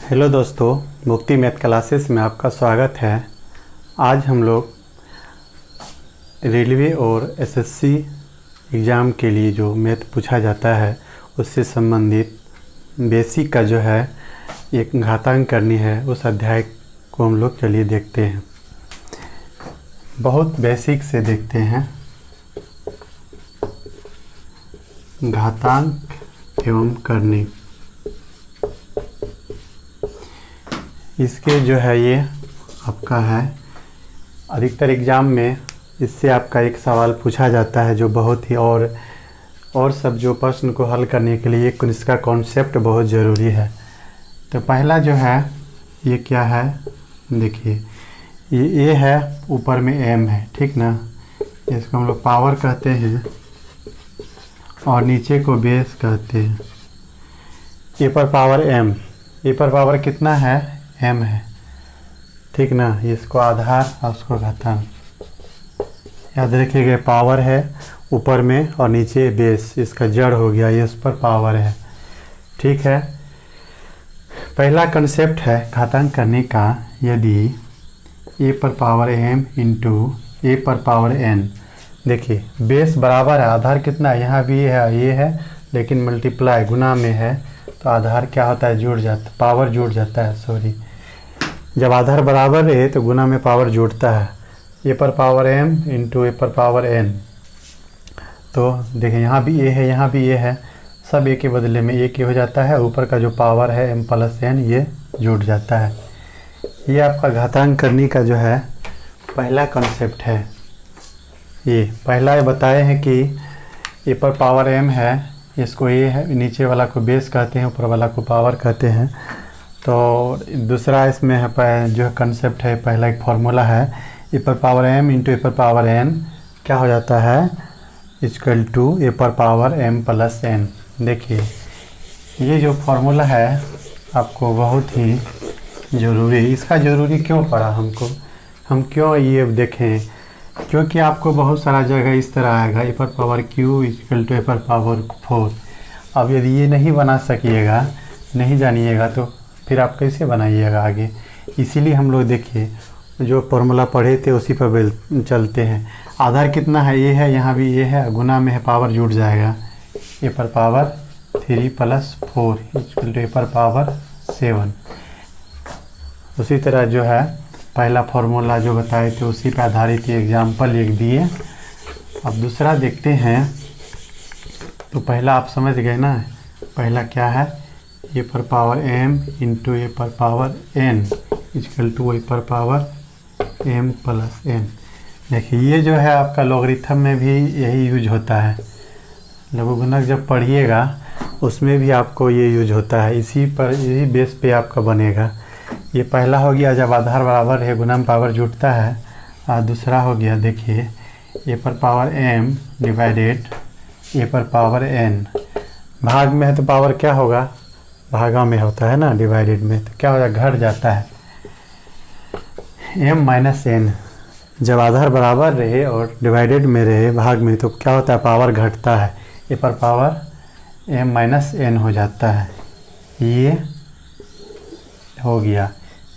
Hello दोस्तों, मुक्ति math classes में आपका स्वागत है। आज हम लोग रेलवे और एसएससी एग्ज़ाम के लिए जो मैथ पूछा जाता है उससे संबंधित बेसिक का जो है एक घातांक करनी है, उस अध्याय को हम लोग चलिए देखते हैं। बहुत बेसिक से देखते हैं। घातांक एवं करनी, इसके जो है ये आपका है अधिकतर एग्ज़ाम में इससे आपका एक सवाल पूछा जाता है जो बहुत ही और सब जो प्रश्न को हल करने के लिए इसका कॉन्सेप्ट बहुत ज़रूरी है। तो पहला जो है ये क्या है, देखिए ये ए है, ऊपर में एम है, ठीक ना। इसको हम लोग पावर कहते हैं और नीचे को बेस कहते हैं। ए पर पावर एम, ए पर पावर कितना है, एम है, ठीक ना। इसको आधार और उसको घातांक याद रखिएगा। पावर है ऊपर में और नीचे बेस, इसका जड़ हो गया, ये इस पर पावर है, ठीक है। पहला कंसेप्ट है घातांक करने का। यदि ए पर पावर एम इंटू ए पर पावर एन, देखिए बेस बराबर है, आधार कितना है, यहाँ भी ये है लेकिन मल्टीप्लाई गुना में है तो आधार क्या होता है, जुड़ जाता, पावर जुड़ जाता है, सॉरी। जब आधार बराबर रहे तो गुना में पावर जुड़ता है। ए पर पावर एम इंटू ए पर पावर एन, तो देखिए यहाँ भी ए है, यहाँ भी ए है, सब ए के बदले में ए के हो जाता है। ऊपर का जो पावर है एम प्लस एन ये जुड़ जाता है। ये आपका घातांक करने का जो है पहला कॉन्सेप्ट है। ये पहला बताए हैं कि ए पर पावर एम है, इसको ए है, नीचे वाला को बेस कहते हैं, ऊपर वाला को पावर कहते हैं। तो दूसरा इसमें है जो कंसेप्ट है, पहला एक फार्मूला है, ए पर पावर एम इंटू ए पर पावर एन क्या हो जाता है, इक्वल टू ए पर पावर एम प्लस एन। देखिए ये जो फार्मूला है आपको बहुत ही ज़रूरी है। इसका ज़रूरी क्यों पड़ा हमको, हम क्यों ये देखें, क्योंकि आपको बहुत सारा जगह इस तरह आएगा, ए पर पावर क्यू इक्वल टू ए पर पावर 4। अब यदि ये नहीं बना सकिएगा, नहीं जानिएगा, तो फिर आप कैसे बनाइएगा आगे। इसीलिए हम लोग देखिए जो फॉर्मूला पढ़े थे उसी पर चलते हैं। आधार कितना है, ये है, यहाँ भी ये है, गुना में है, पावर जुड़ जाएगा। ए पर पावर 3 प्लस 4 इक्वल टू ए पर पावर 7। उसी तरह जो है पहला फार्मूला जो बताए थे उसी पर आधारित एग्जाम्पल लिख दिए। अब दूसरा देखते हैं। तो पहला आप समझ गए ना, पहला क्या है, ए पर पावर एम इंटू ए पर पावर एन इक्वल टू ए पर पावर एम प्लस एन। देखिए ये जो है आपका लॉगरिथम में भी यही यूज होता है, लघुगणक जब पढ़िएगा उसमें भी आपको ये यूज होता है, इसी पर यही बेस पे आपका बनेगा। ये पहला हो गया जब आधार बराबर है, गुना में पावर जुड़ता है। और दूसरा हो गया देखिए ए पर पावर एम डिवाइडेड ए पर पावर एन, भाग में है तो पावर क्या होगा, भागा में होता है ना, डिवाइडेड में तो क्या होगा, घट जाता है। एम माइनस एन, जब आधार बराबर रहे और डिवाइडेड में रहे भाग में तो क्या होता है, पावर घटता है, ए पर पावर एम माइनस एन हो जाता है। ये हो गया।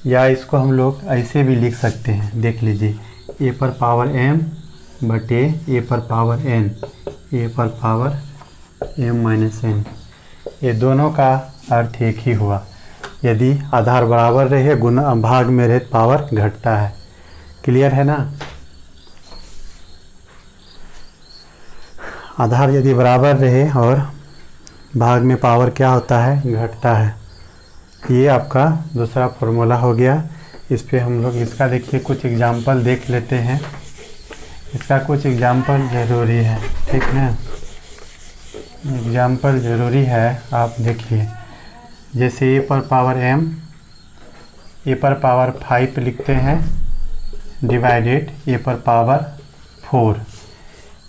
या इसको हम लोग ऐसे भी लिख सकते हैं, देख लीजिए, ए पर पावर एम बटे ए पर पावर एन, ए पर पावर एम माइनस एन। ये दोनों का अर्थ एक ही हुआ। यदि आधार बराबर रहे, गुना भाग में रहे, पावर घटता है। क्लियर है ना। आधार यदि बराबर रहे और भाग में पावर क्या होता है, घटता है। ये आपका दूसरा फार्मूला हो गया। इस पे हम लोग इसका देखिए कुछ एग्जाम्पल देख लेते हैं। इसका कुछ एग्जाम्पल ज़रूरी है, ठीक है, एग्जाम्पल ज़रूरी है। आप देखिए जैसे ए पर पावर एम, ए पर पावर 5 लिखते हैं डिवाइडेड ए पर पावर 4।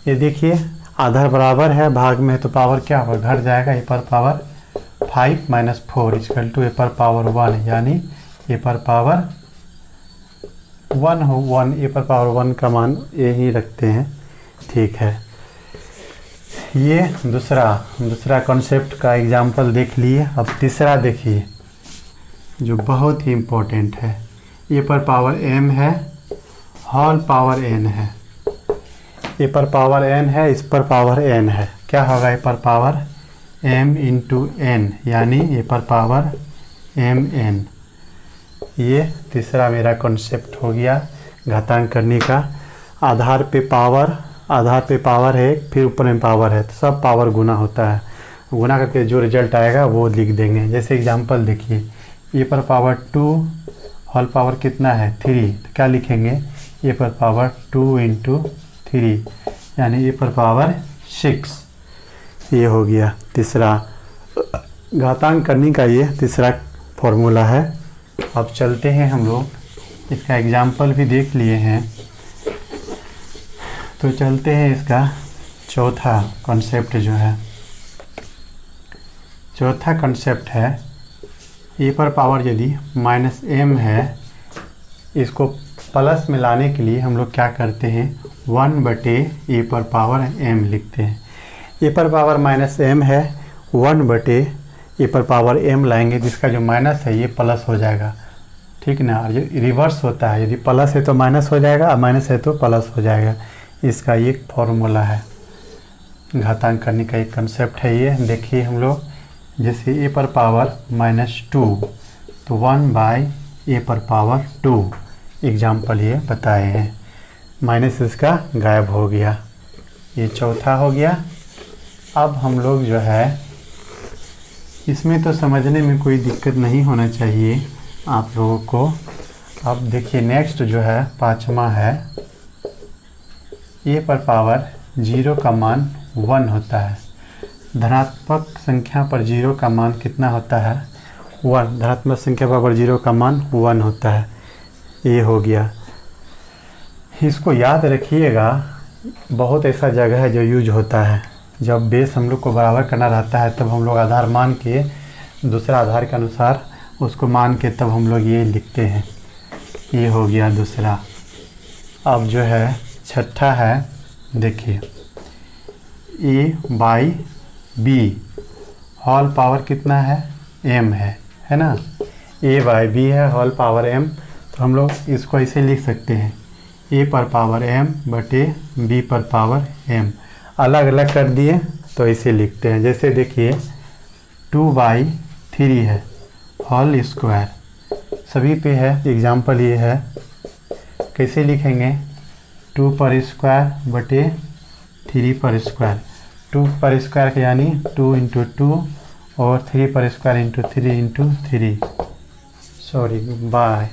ये देखिए आधार बराबर है, भाग में है तो पावर क्या होगा, घट जाएगा। ए पर पावर 5 माइनस 4 इक्वल टू ए पर पावर 1, यानी ए पर पावर 1 हो, 1 ए पर पावर 1 का मान यही रखते हैं, ठीक है। ये दूसरा कॉन्सेप्ट का एग्जाम्पल देख लिए। अब तीसरा देखिए, जो बहुत ही इम्पोर्टेंट है। ए पर पावर m है, होल पावर n है। ए पर पावर n है, इस पर पावर n है। क्या होगा ए पर पावर m इंटू n, यानी ए पर पावर mn। ये तीसरा मेरा कॉन्सेप्ट हो गया घातांक करने का। आधार पे पावर है, फिर ऊपर में पावर है, तो सब पावर गुना होता है। गुना करके जो रिजल्ट आएगा वो लिख देंगे। जैसे एग्जांपल देखिए, ए पर पावर 2 होल पावर कितना है 3, तो क्या लिखेंगे ए पर पावर 2 इंटू 3, यानी ए पर पावर 6। ये हो गया तीसरा घातांक करने का, ये तीसरा फॉर्मूला है। अब चलते हैं हम लोग, इसका एग्जाम्पल भी देख लिए हैं, तो चलते हैं इसका चौथा कॉन्सेप्ट जो है। चौथा कॉन्सेप्ट है ए पर पावर यदि -m है, इसको प्लस में लाने के लिए हम लोग क्या करते हैं 1/a पर पावर m लिखते हैं। ए पर पावर -m है, 1/a पर पावर m लाएंगे, जिसका जो माइनस है ये प्लस हो जाएगा, ठीक ना। और ये रिवर्स होता है, यदि प्लस है तो माइनस हो जाएगा और माइनस है तो प्लस हो जाएगा। इसका एक फॉर्मूला है, घातांक करने का एक कंसेप्ट है ये। देखिए हम लोग, जैसे ए पर पावर -2 तो 1/a पर पावर 2 एग्जाम्पल ये बताए हैं। माइनस इसका गायब हो गया। ये चौथा हो गया। अब हम लोग जो है, इसमें तो समझने में कोई दिक्कत नहीं होना चाहिए आप लोगों को। अब देखिए नेक्स्ट जो है पाँचवा है, ए पर पावर 0 का मान 1 होता है। धनात्मक संख्या पर 0 का मान कितना होता है 1। धनात्मक संख्या पर 0 का मान 1 होता है। ये हो गया। इसको याद रखिएगा, बहुत ऐसा जगह है जो यूज होता है। जब बेस हम लोग को बराबर करना रहता है, तब हम लोग आधार मान के दूसरा आधार के अनुसार उसको मान के तब हम लोग ये लिखते हैं। ये हो गया दूसरा। अब जो है छठा है, देखिए a/b होल पावर कितना है m है ना। a/b है, होल पावर m, तो हम लोग इसको ऐसे लिख सकते हैं a पर पावर m बटे b पर पावर m। अलग अलग कर दिए तो ऐसे लिखते हैं। जैसे देखिए 2/3 है, होल स्क्वायर सभी पे है। एग्जाम्पल ये है, कैसे लिखेंगे 2 पर स्क्वायर बटे 3 पर स्क्वायर। 2 पर स्क्वायर यानी 2 इंटू 2 और 3 पर square into 3 into 3, sorry bye.